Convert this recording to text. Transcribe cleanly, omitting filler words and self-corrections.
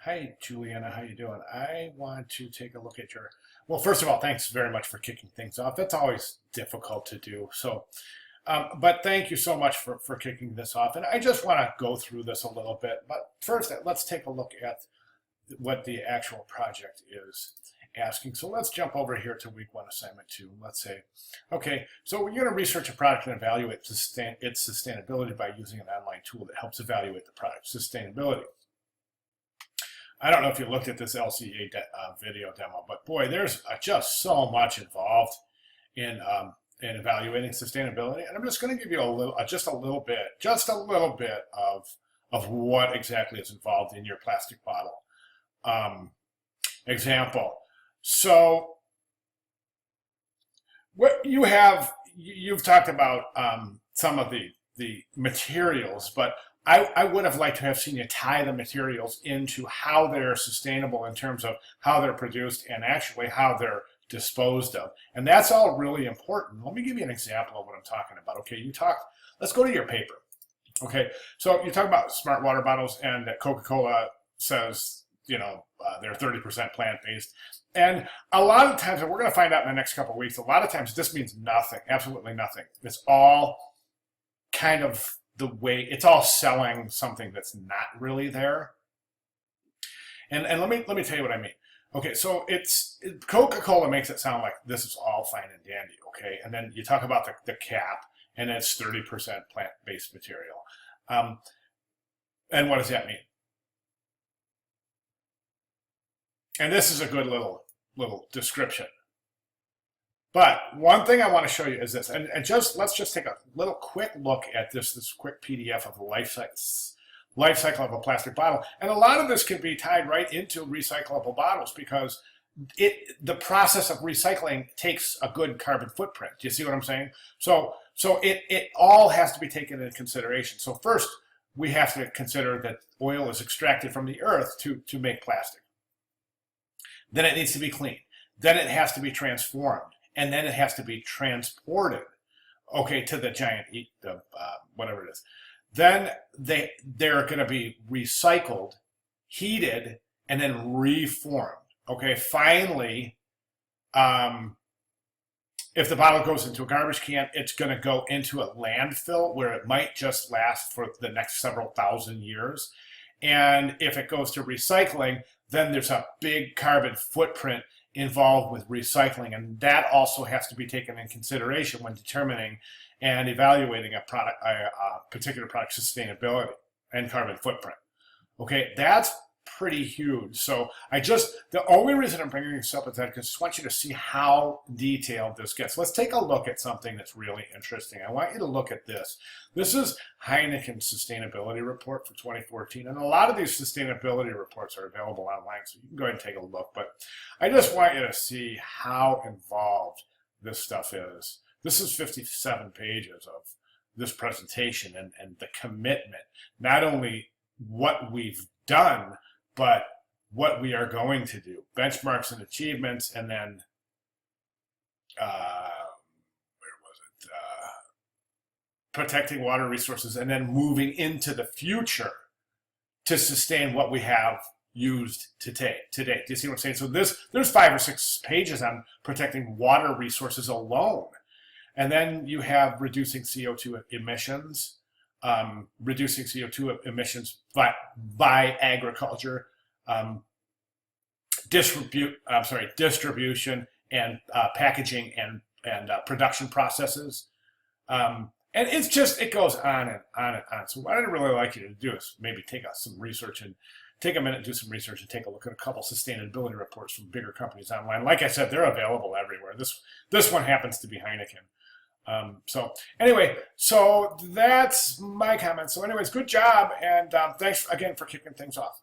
Hi, Juliana. How you doing? I want to take a look at your. Well, first of all, thanks very much for kicking things off. That's always difficult to do. But thank you so much for kicking this off. And I just want to go through this a little bit. But first, let's take a look at what the actual project is asking. So let's jump over here to week one, assignment two. Let's say, okay, so we're going to research a product and evaluate its sustainability by using an online tool that helps evaluate the product's sustainability. I don't know if you looked at this LCA video demo, but boy, there's just so much involved in evaluating sustainability. And I'm just going to give you just a little bit of what exactly is involved in your plastic bottle example. So what you've talked about some of the materials, but I would have liked to have seen you tie the materials into how they're sustainable in terms of how they're produced and actually how they're disposed of. And that's all really important. Let me give you an example of what I'm talking about. Okay, let's go to your paper. Okay, so you talk about smart water bottles and that Coca-Cola says, they're 30% plant-based. And a lot of times, and we're going to find out in the next couple of weeks, a lot of times this means nothing, absolutely nothing. It's all kind of the way it's all selling something that's not really there. And let me tell you what I mean. Okay, so Coca-Cola makes it sound like this is all fine and dandy, okay? And then you talk about the cap, and it's 30% plant-based material. And what does that mean? And this is a good little description. But one thing I want to show you is this, and let's just take a little quick look at this quick PDF of the life cycle of a plastic bottle. And a lot of this can be tied right into recyclable bottles because the process of recycling takes a good carbon footprint. Do you see what I'm saying? So it all has to be taken into consideration. So first, we have to consider that oil is extracted from the earth to make plastic. Then it needs to be cleaned. Then it has to be transformed. And then it has to be transported, okay, to the giant, whatever it is. Then they're going to be recycled, heated, and then reformed. Okay, finally, if the bottle goes into a garbage can, it's going to go into a landfill where it might just last for the next several thousand years. And if it goes to recycling, then there's a big carbon footprint involved with recycling, and that also has to be taken in consideration when determining and evaluating a particular product sustainability and carbon footprint. Okay, that's pretty huge. So the only reason I'm bringing this up is that I just want you to see how detailed this gets. Let's take a look at something that's really interesting. I want you to look at this. This is Heineken's sustainability report for 2014, and a lot of these sustainability reports are available online, so you can go ahead and take a look. But I just want you to see how involved this stuff is. This is 57 pages of this presentation and the commitment, not only what we've done, but what we are going to do, benchmarks and achievements, and then, protecting water resources, and then moving into the future to sustain what we have used today. Do you see what I'm saying? So there's 5 or 6 pages on protecting water resources alone. And then you have reducing CO2 emissions, reducing CO2 emissions by agriculture, distribution and packaging and production processes. And it goes on and on and on. So what I'd really like you to do is maybe take some research and take a minute, do some research, and take a look at a couple sustainability reports from bigger companies online. Like I said, they're available everywhere. This one happens to be Heineken. So that's my comment. So anyways, good job, and thanks again for kicking things off.